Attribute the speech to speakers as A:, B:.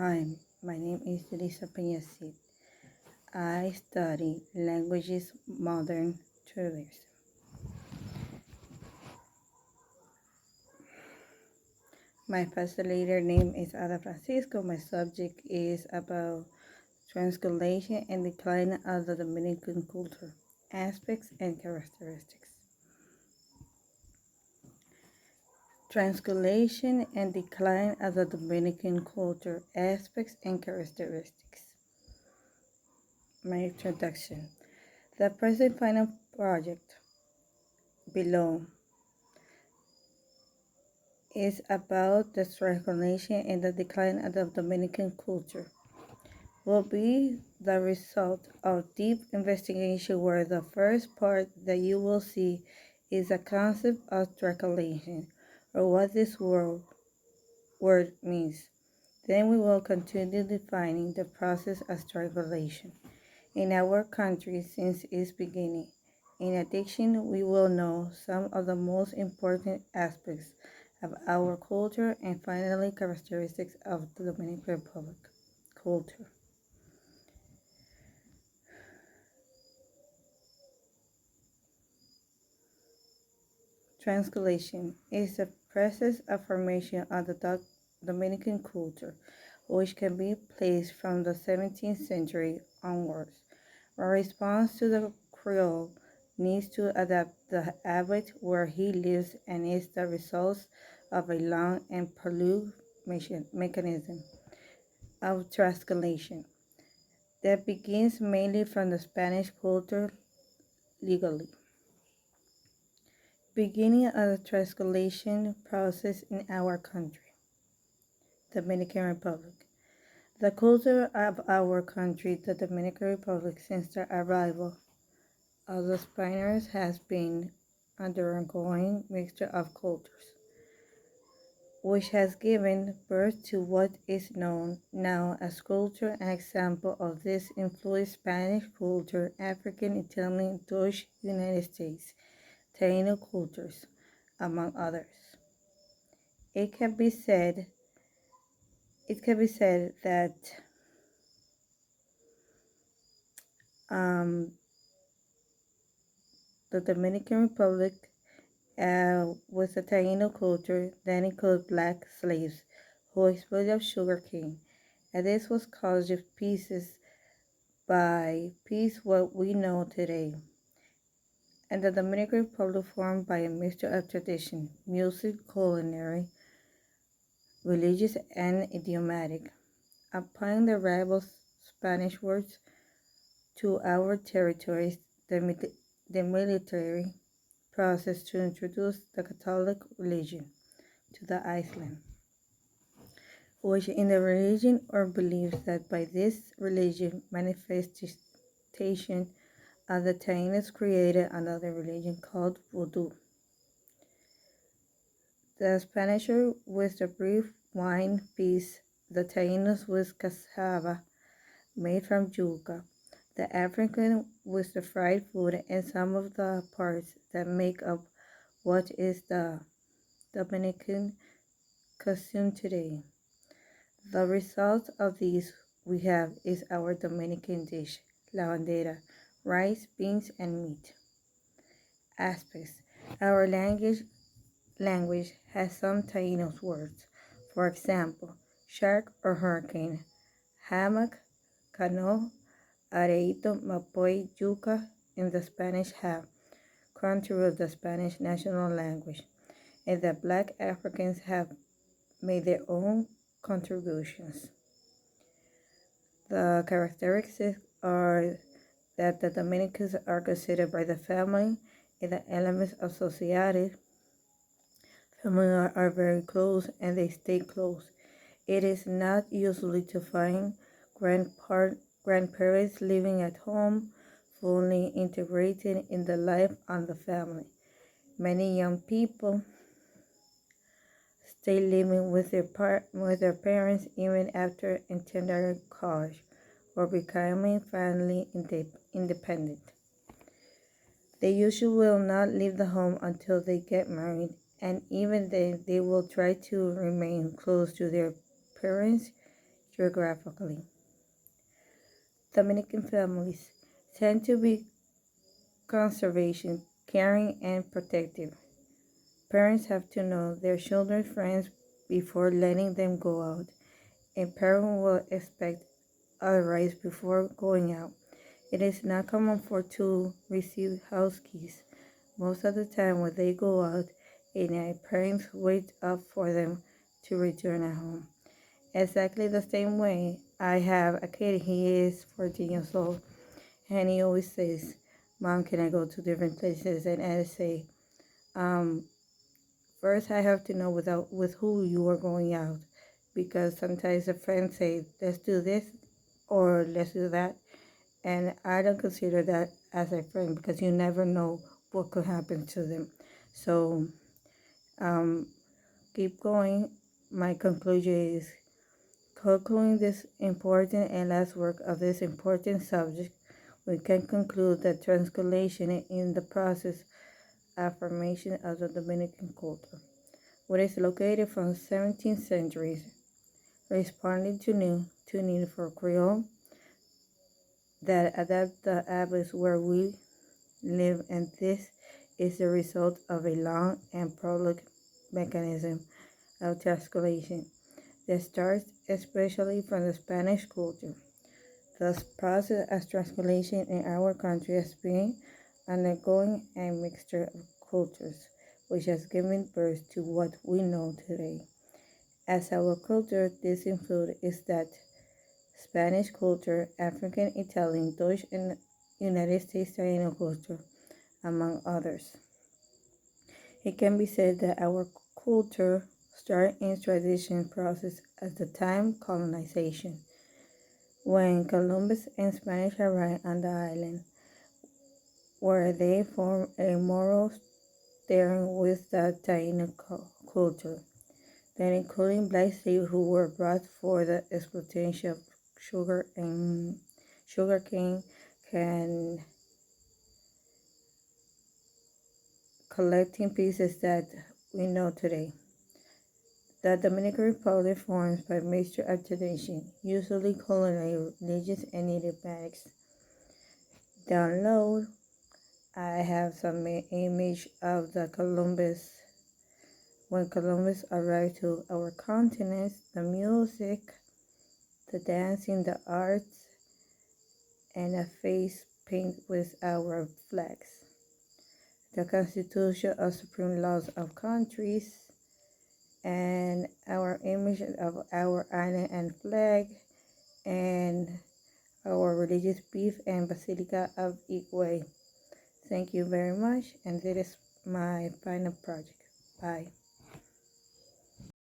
A: Hi, my name is Elisa Peñasit. I study languages modern tourism. My facilitator name is Ada Francisco. My subject is about transculation and decline of the Dominican culture, aspects and characteristics. Transculation and decline of the Dominican culture, aspects and characteristics. My introduction. The present final project below is about the transformation and the decline of the Dominican culture. Will be the result of deep investigation where the first part that you will see is the concept of triangulation, or what this word means. Then we will continue defining the process of triangulation in our country since its beginning. In addition, we will know some of the most important aspects of our culture and finally characteristics of the Dominican Republic culture. Translation is the process of formation of the Dominican culture, which can be placed from the 17th century onwards. In response to the Creole needs to adapt the habit where he lives and is the result of a long and prolonged mechanism of translation that begins mainly from the Spanish culture legally. Beginning of the translation process in our country, Dominican Republic. The culture of our country, the Dominican Republic, since the arrival of the Spaniards has been undergoing mixture of cultures, which has given birth to what is known now as culture. An example of this influenced Spanish culture, African, Italian, Dutch, United States, Taino cultures, among others. It can be said that um, the Dominican Republic with the Taino culture that included black slaves who exploited sugarcane, and this was caused pieces by piece what we know today. And the Dominican Republic formed by a mixture of tradition, music, culinary, religious, and idiomatic. Upon the arrival of Spanish words to our territories, the military process to introduce the Catholic religion to the island, which in the religion or believes that by this religion manifestation of the Taínos created another religion called Voodoo. The Spanish with the brief wine piece, the Taínos with cassava made from yuca, the African with the fried food and some of the parts that make up what is the Dominican cuisine today. The result of these we have is our Dominican dish, la bandera, rice, beans, and meat. Aspects. Our language has some Taínos words. For example, shark or hurricane, hammock, canoe, areito, mapoy, yuca in the Spanish have contributed the Spanish national language, and the black Africans have made their own contributions. The characteristics are that the Dominicans are considered by the family and the elements of society. Family are very close and they stay close. It is not usually to find grandparents living at home, fully integrated in the life of the family. Many young people stay living with their parents even after entering college or becoming finally independent. They usually will not leave the home until they get married, and even then they will try to remain close to their parents, geographically. Dominican families tend to be conservation, caring, and protective. Parents have to know their children's friends before letting them go out. A parent will expect other rights before going out. It is not common for to receive house keys. Most of the time when they go out at night, parents wait up for them to return at home. Exactly the same way I have a kid, he is 14 years old, and he always says, Mom, can I go to different places? And I say, um, first I have to know with who you are going out, because sometimes the friends say, let's do this or let's do that, and I don't consider that as a friend because you never know what could happen to them. So um, keep going. My conclusion is concluding this important and last work of this important subject, we can conclude that transculation in the process affirmation of the Dominican culture, which is located from 17th centuries, responding to need for Creole that adapt the habits where we live, and this is the result of a long and prolonged mechanism of transculation that starts especially from the Spanish culture. The process of transculation in our country has been undergoing a mixture of cultures, which has given birth to what we know today. As our culture, this includes is that Spanish culture, African, Italian, Dutch, and United States Taino culture, among others. It can be said that our culture started its transition process at the time colonization, when Columbus and Spanish arrived on the island, where they formed a moral steering with the Taino culture, then including black slaves who were brought for the exploitation of sugar and sugarcane and collecting pieces that we know today. The Dominican Republic forms by mixture of tradition, usually culinary, religious, and idiomatic. Download, I have some image of the Columbus, when Columbus arrived to our continent, the music, the dancing, the arts, and a face paint with our flags. The Constitution of Supreme Laws of countries, and our image of our island and flag, and our religious beef and Basilica of Igwe. Thank you very much, and this is my final project. Bye.